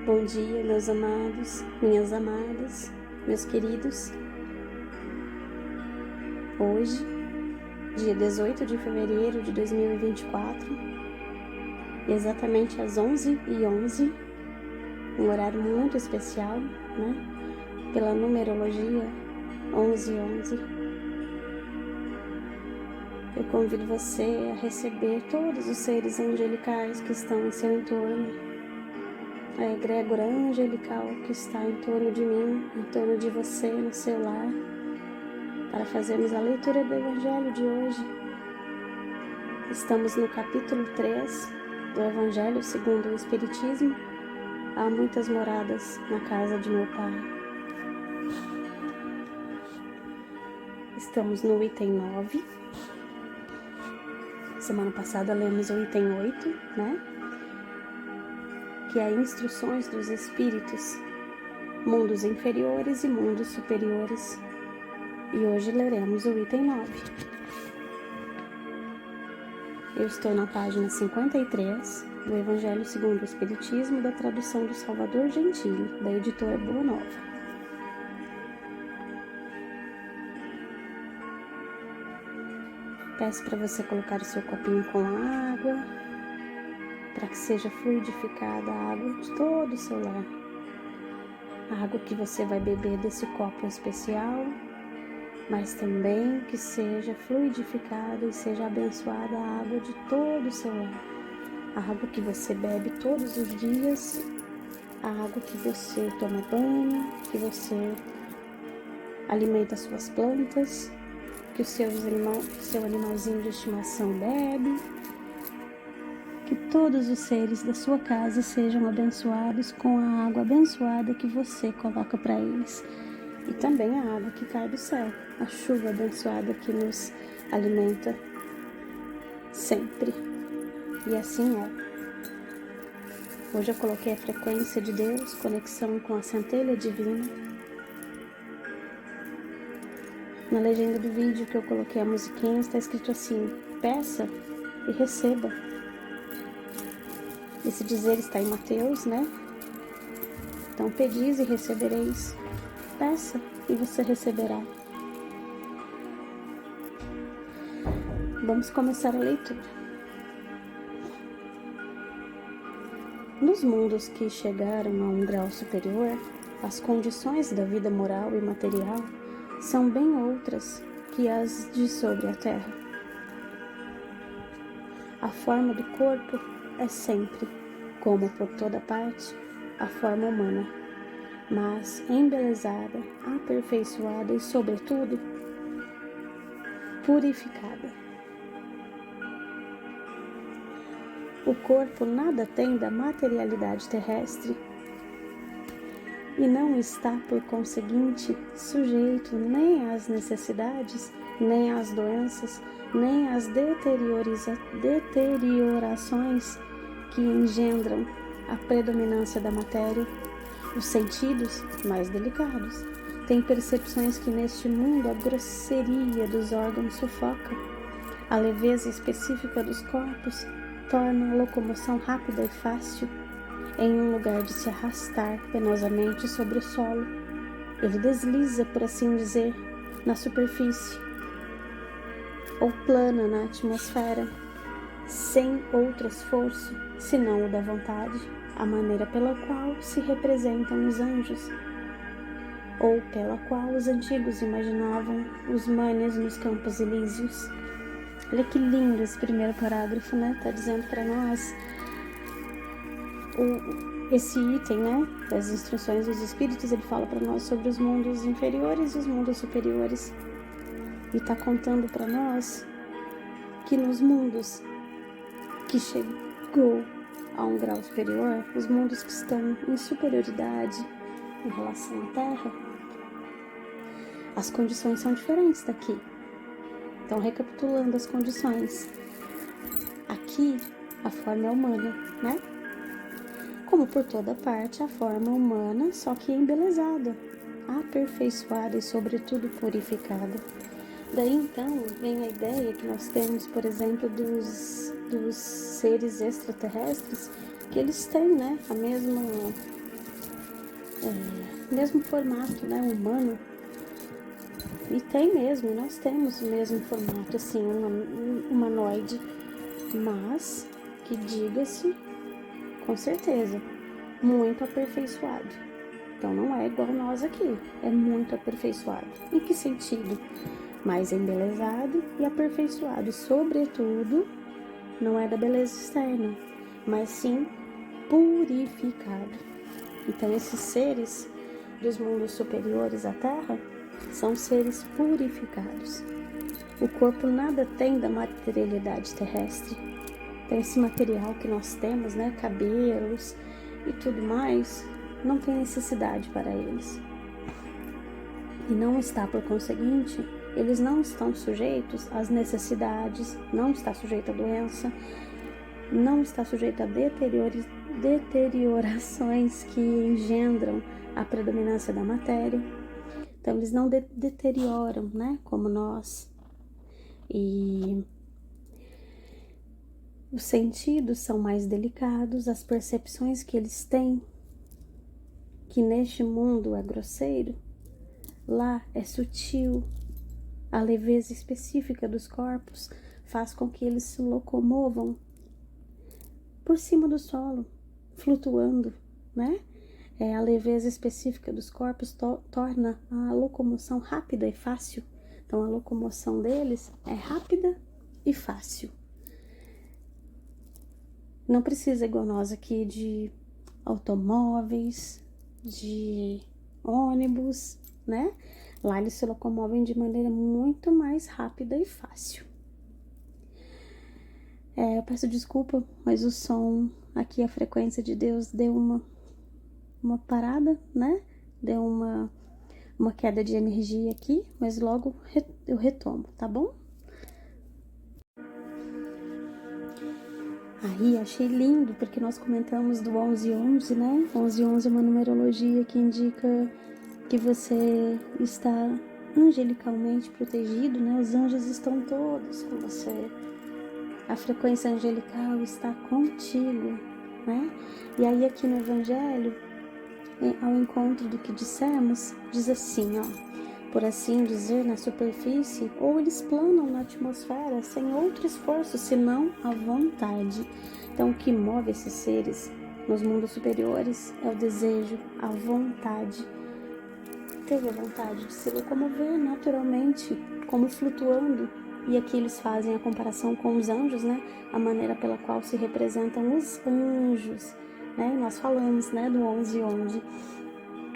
Bom dia, meus amados, minhas amadas, meus queridos. Hoje, dia 18 de fevereiro de 2024, exatamente às 11h11, um horário muito especial, né? Pela numerologia 11:11. Eu convido você a receber todos os seres angelicais que estão em seu entorno, a egrégora angelical que está em torno de mim, em torno de você, no seu lar, para fazermos a leitura do Evangelho de hoje. Estamos no capítulo 3 do Evangelho segundo o Espiritismo. Há muitas moradas na casa de meu Pai. Estamos no item 9. Semana passada lemos o item 8, né? Que é instruções dos espíritos, mundos inferiores e mundos superiores. E hoje leremos o item 9. Eu estou na página 53 do Evangelho segundo o Espiritismo, da tradução do Salvador Gentili, da editora Boa Nova. Peço para você colocar o seu copinho com água, para que seja fluidificada a água de todo o seu lar. A água que você vai beber desse copo especial, mas também que seja fluidificada e seja abençoada a água de todo o seu lar. A água que você bebe todos os dias, a água que você toma banho, que você alimenta suas plantas, que o seu animalzinho de estimação bebe. Que todos os seres da sua casa sejam abençoados com a água abençoada que você coloca para eles. E também a água que cai do céu, a chuva abençoada que nos alimenta sempre. E assim é. Hoje eu coloquei a frequência de Deus, conexão com a centelha divina. Na legenda do vídeo que eu coloquei a musiquinha está escrito assim: peça e receba. Esse dizer está em Mateus, né? Então, pedis e recebereis. Peça e você receberá. Vamos começar a leitura. Nos mundos que chegaram a um grau superior, as condições da vida moral e material são bem outras que as de sobre a terra. A forma do corpo é sempre, como por toda parte, a forma humana, mas embelezada, aperfeiçoada e, sobretudo, purificada. O corpo nada tem da materialidade terrestre e não está, por conseguinte, sujeito nem às necessidades, nem às doenças, nem às deteriorações que engendram a predominância da matéria. Os sentidos, mais delicados, têm percepções que neste mundo a grosseria dos órgãos sufoca. A leveza específica dos corpos torna a locomoção rápida e fácil. Em um lugar de se arrastar penosamente sobre o solo, ele desliza, por assim dizer, na superfície, ou plana na atmosfera, sem outro esforço, senão o da vontade, a maneira pela qual se representam os anjos, ou pela qual os antigos imaginavam os manes nos campos elíseos. Olha que lindo esse primeiro parágrafo, né? Tá dizendo para nós esse item, né? Das instruções dos espíritos. Ele fala para nós sobre os mundos inferiores e os mundos superiores. E tá contando para nós que nos mundos que chegou a um grau superior, os mundos que estão em superioridade em relação à Terra, as condições são diferentes daqui. Então, recapitulando as condições, aqui a forma é humana, né? Como por toda parte, a forma humana, só que embelezada, aperfeiçoada e, sobretudo, purificada. Daí, então, vem a ideia que nós temos, por exemplo, dos seres extraterrestres, que eles têm, né, a mesma mesmo formato, né, humano. E tem mesmo, nós temos o mesmo formato, assim, um humanoide, mas que diga-se, com certeza, muito aperfeiçoado. Então não é igual nós aqui, é muito aperfeiçoado. Em que sentido? Mais embelezado e aperfeiçoado. Sobretudo, não é da beleza externa, mas sim purificado. Então esses seres dos mundos superiores à Terra são seres purificados. O corpo nada tem da materialidade terrestre. Então esse material que nós temos, né, cabelos e tudo mais, não tem necessidade para eles. E não está, por conseguinte, eles não estão sujeitos às necessidades, não está sujeito à doença, não está sujeito a deteriorações que engendram a predominância da matéria. Então eles não deterioram, né, como nós. E os sentidos são mais delicados, as percepções que eles têm, que neste mundo é grosseiro, lá é sutil. A leveza específica dos corpos faz com que eles se locomovam por cima do solo, flutuando, né? A leveza específica dos corpos torna a locomoção rápida e fácil. Então, a locomoção deles é rápida e fácil. Não precisa, igual nós aqui, de automóveis, de ônibus, né? Lá eles se locomovem de maneira muito mais rápida e fácil. Eu peço desculpa, mas o som aqui, a frequência de Deus deu uma parada, né? Deu uma queda de energia aqui, mas logo eu retomo, tá bom? Aí, achei lindo, porque nós comentamos do 1111, né? 1111 é uma numerologia que indica que você está angelicalmente protegido, né? Os anjos estão todos com você. A frequência angelical está contigo, né? E aí, aqui no Evangelho, ao encontro do que dissemos, diz assim, ó. Por assim dizer, na superfície, ou eles planam na atmosfera sem outro esforço, senão a vontade. Então, o que move esses seres nos mundos superiores é o desejo, a vontade. Teve a vontade de se locomover naturalmente, como flutuando. E aqui eles fazem a comparação com os anjos, né? A maneira pela qual se representam os anjos, né? Nós falamos, né, do 1111.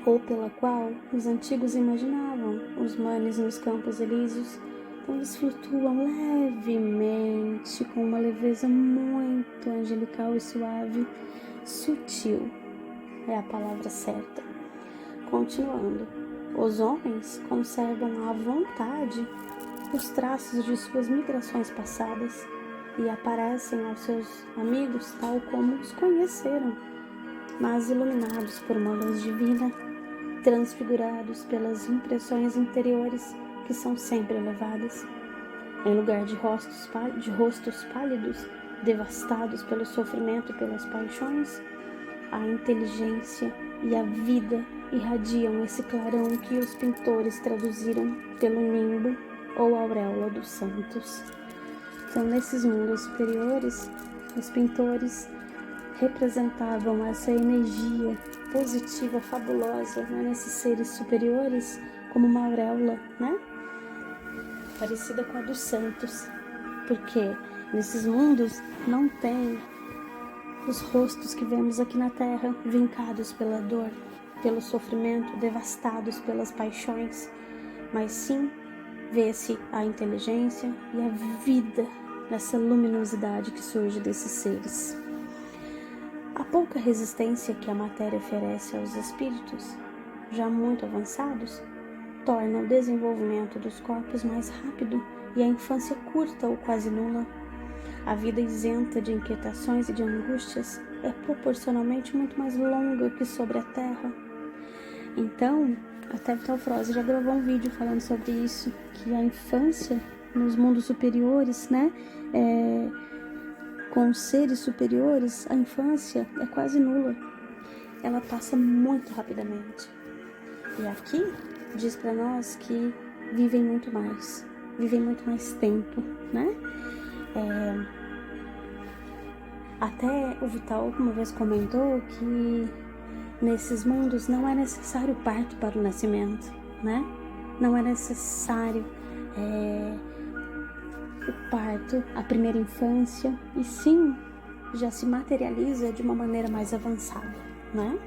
Ou pela qual os antigos imaginavam os manes nos campos elíseos. Então eles flutuam levemente, com uma leveza muito angelical e suave, sutil, é a palavra certa. Continuando, os homens conservam à vontade os traços de suas migrações passadas e aparecem aos seus amigos tal como os conheceram, mas iluminados por uma luz divina, transfigurados pelas impressões interiores que são sempre elevadas. Em lugar de rostos pálidos, devastados pelo sofrimento e pelas paixões, a inteligência e a vida irradiam esse clarão que os pintores traduziram pelo nimbo ou auréola dos santos. Então, nesses mundos superiores, os pintores representavam essa energia positiva, fabulosa, né, nesses seres superiores, como uma auréola, né? Parecida com a dos santos, porque nesses mundos não tem os rostos que vemos aqui na Terra, vincados pela dor, pelo sofrimento, devastados pelas paixões, mas sim vê-se a inteligência e a vida nessa luminosidade que surge desses seres. A pouca resistência que a matéria oferece aos espíritos, já muito avançados, torna o desenvolvimento dos corpos mais rápido e a infância curta ou quase nula. A vida isenta de inquietações e de angústias é proporcionalmente muito mais longa que sobre a Terra. Então, a Vital Froze já gravou um vídeo falando sobre isso, que a infância nos mundos superiores, né, com os seres superiores, a infância é quase nula. ela passa muito rapidamente. E aqui diz para nós que vivem muito mais tempo, né? Até o Vital uma vez comentou que nesses mundos não é necessário parto para o nascimento, né? Não é necessário o parto, a primeira infância, e sim, já se materializa de uma maneira mais avançada, né?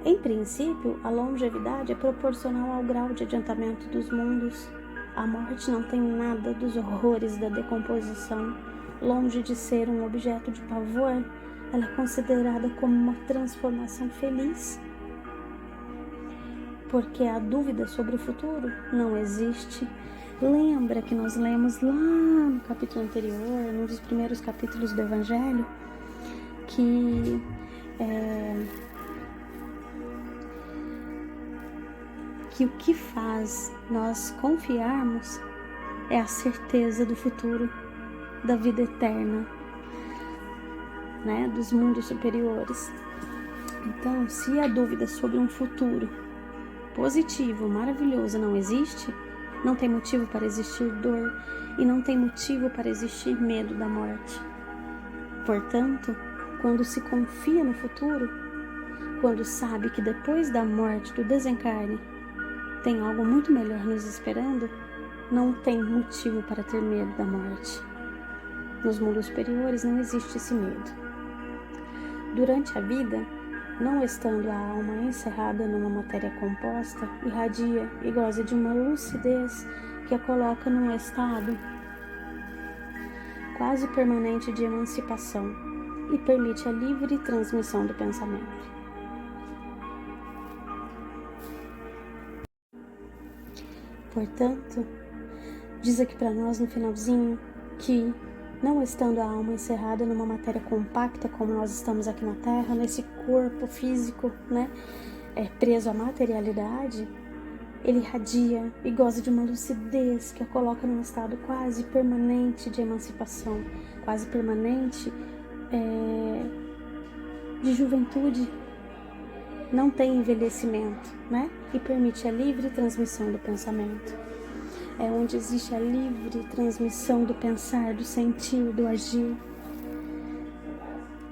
Em princípio, a longevidade é proporcional ao grau de adiantamento dos mundos. A morte não tem nada dos horrores da decomposição. Longe de ser um objeto de pavor, ela é considerada como uma transformação feliz. Porque a dúvida sobre o futuro não existe. Lembra que nós lemos lá no capítulo anterior, num dos primeiros capítulos do Evangelho, que o que faz nós confiarmos é a certeza do futuro, da vida eterna, né, dos mundos superiores. Então, se a dúvida sobre um futuro positivo, maravilhoso não existe, não tem motivo para existir dor e não tem motivo para existir medo da morte. Portanto, quando se confia no futuro, quando sabe que depois da morte, do desencarne, tem algo muito melhor nos esperando, não tem motivo para ter medo da morte. Nos mundos superiores não existe esse medo. Durante a vida, não estando a alma encerrada numa matéria composta, irradia e goza de uma lucidez que a coloca num estado quase permanente de emancipação e permite a livre transmissão do pensamento. Portanto, diz aqui para nós no finalzinho que, não estando a alma encerrada numa matéria compacta como nós estamos aqui na Terra, nesse corpo físico, né, preso à materialidade, ele irradia e goza de uma lucidez que a coloca num estado quase permanente de emancipação, quase permanente de juventude. Não tem envelhecimento, né? E permite a livre transmissão do pensamento. É onde existe a livre transmissão do pensar, do sentir, do agir.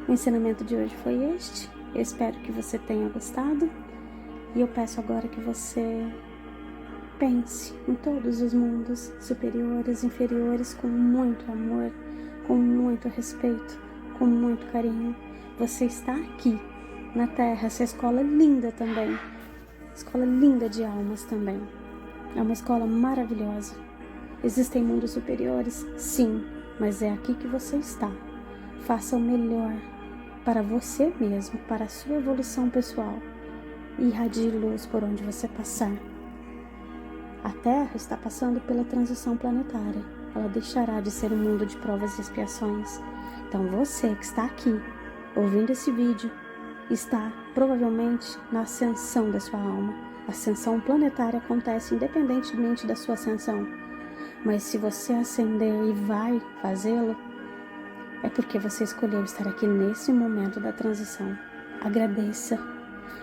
O ensinamento de hoje foi este. Eu espero que você tenha gostado. E eu peço agora que você pense em todos os mundos superiores, inferiores, com muito amor, com muito respeito, com muito carinho. Você está aqui na Terra, essa escola linda também, escola linda de almas também, é uma escola maravilhosa. Existem mundos superiores? Sim, mas é aqui que você está. Faça o melhor para você mesmo, para a sua evolução pessoal, e irradie luz por onde você passar. A Terra está passando pela transição planetária, ela deixará de ser um mundo de provas e expiações. Então você que está aqui, ouvindo esse vídeo, está provavelmente na ascensão da sua alma. A ascensão planetária acontece independentemente da sua ascensão. Mas se você ascender e vai fazê-lo, é porque você escolheu estar aqui nesse momento da transição. Agradeça.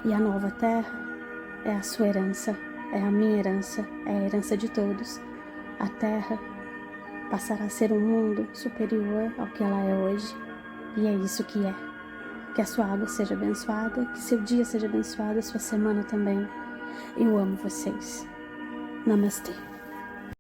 E a nova Terra é a sua herança, é a minha herança, é a herança de todos. A Terra passará a ser um mundo superior ao que ela é hoje. E é isso que é. Que a sua água seja abençoada, que seu dia seja abençoado, a sua semana também. Eu amo vocês. Namastê.